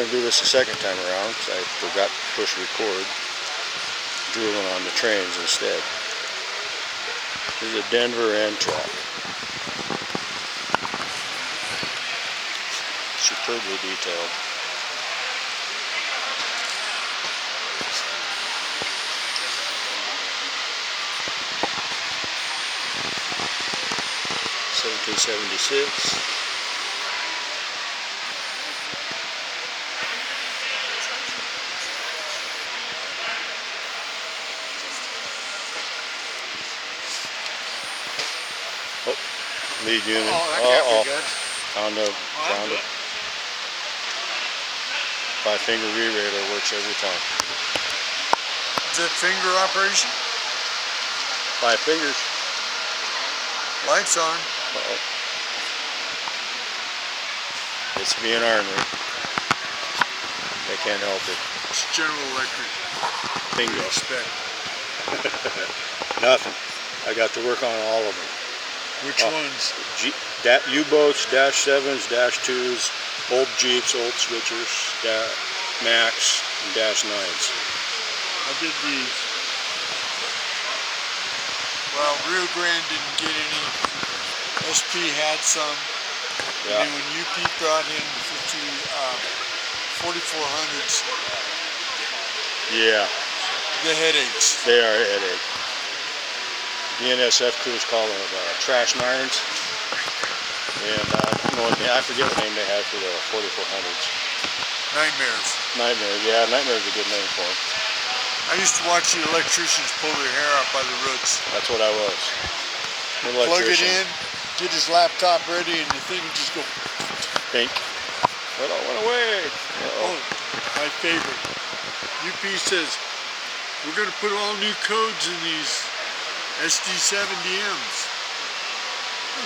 going to do this the second time around because I forgot to push record. Drooling on the trains instead. This is a Denver end trak. Superbly detailed. $1776. Oh, lead unit. Oh, that can't be good. Found it. 5-finger re-radar works every time. Is it finger operation? 5 fingers. Lights on. Uh-oh. It's being ornery. They can't help it. It's General Electric. Bingo. Expect. Nothing. I got to work on all of them. Which ones? U-boats, Dash 7s, Dash 2s, old Jeeps, old switchers, Max, and Dash 9s. I did these. Well, Rio Grande didn't get any. SP had some. Yeah. And then when UP brought in 4400s, Yeah. the headaches. They are a headache. BNSF crews call them trash irons. And I forget what name they had for the 4400s. Nightmares. Nightmare, yeah, Nightmare's a good name for them. I used to watch the electricians pull their hair out by the roots. That's what I was. Plug it in, get his laptop ready, and the thing would just go. Pink. Well, it went away. Oh, my favorite. UP says, we're going to put all new codes in these SD70Ms.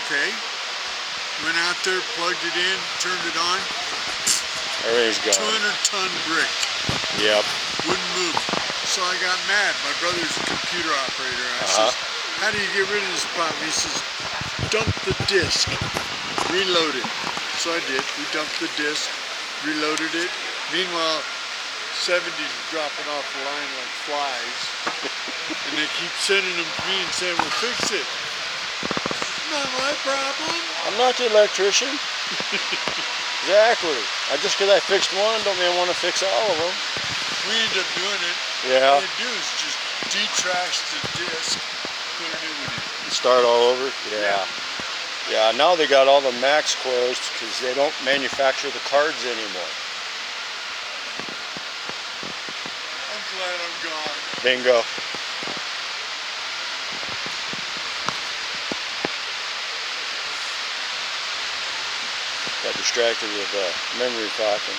Okay. Went out there, plugged it in, turned it on. Everything's gone. 200-ton brick. Yep. Wouldn't move. So I got mad. My brother's a computer operator. I says, how do you get rid of this problem? He says, dump the disk. Reload it. So I did. We dumped the disk, reloaded it. Meanwhile, 70's dropping off the line like flies. And they keep sending them to me and saying, well, fix it. Not my problem. I'm not the electrician. Exactly. Just because I fixed one don't mean I want to fix all of them. We end up doing it. Yeah. All they do is just detrash the disc, put a new one in. Start all over? Yeah. Yeah, now they got all the Max closed because they don't manufacture the cards anymore. I'm glad I'm gone. Bingo. Got distracted with memory talking.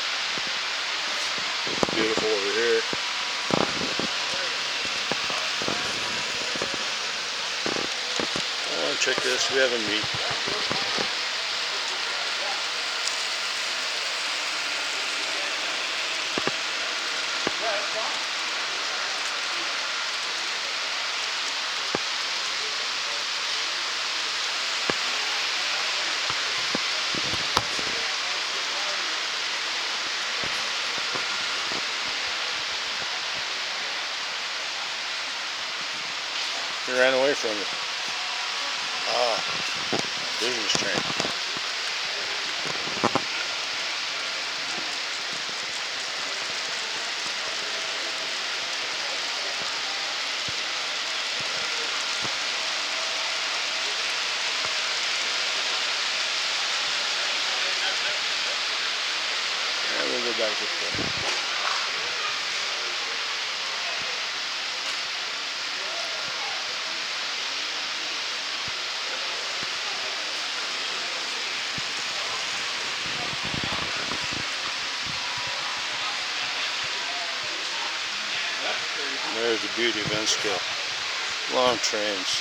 It's beautiful over here. Oh, check this. We have a meet. He ran away from me. Business train. And we'll go back this way. There's the beauty of N-scale. Long trains.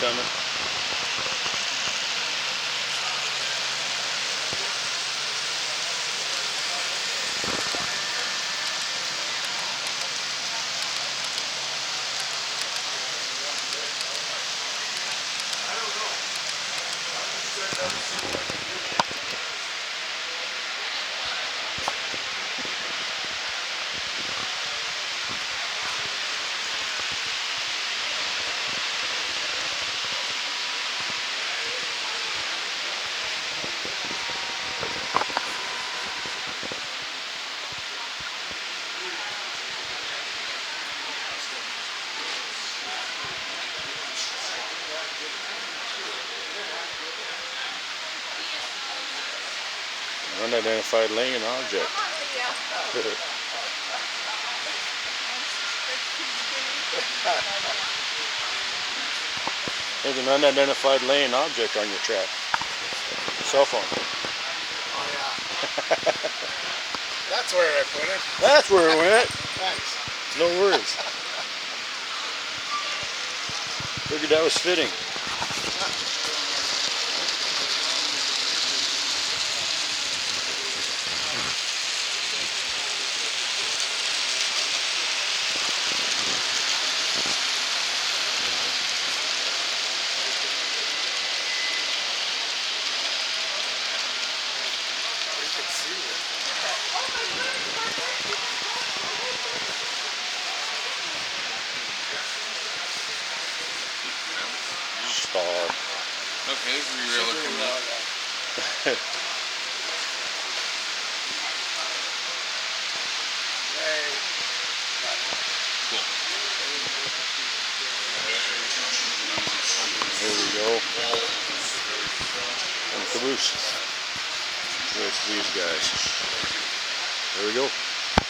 coming. Unidentified lane object. There's an unidentified lane object on your track. Cell phone. Oh yeah. That's where I put it. That's where it went. Thanks. No worries. Figured that was fitting. Star. Okay, there's a re-railer coming up. Cool. Here we go. And caboose with these guys. There we go.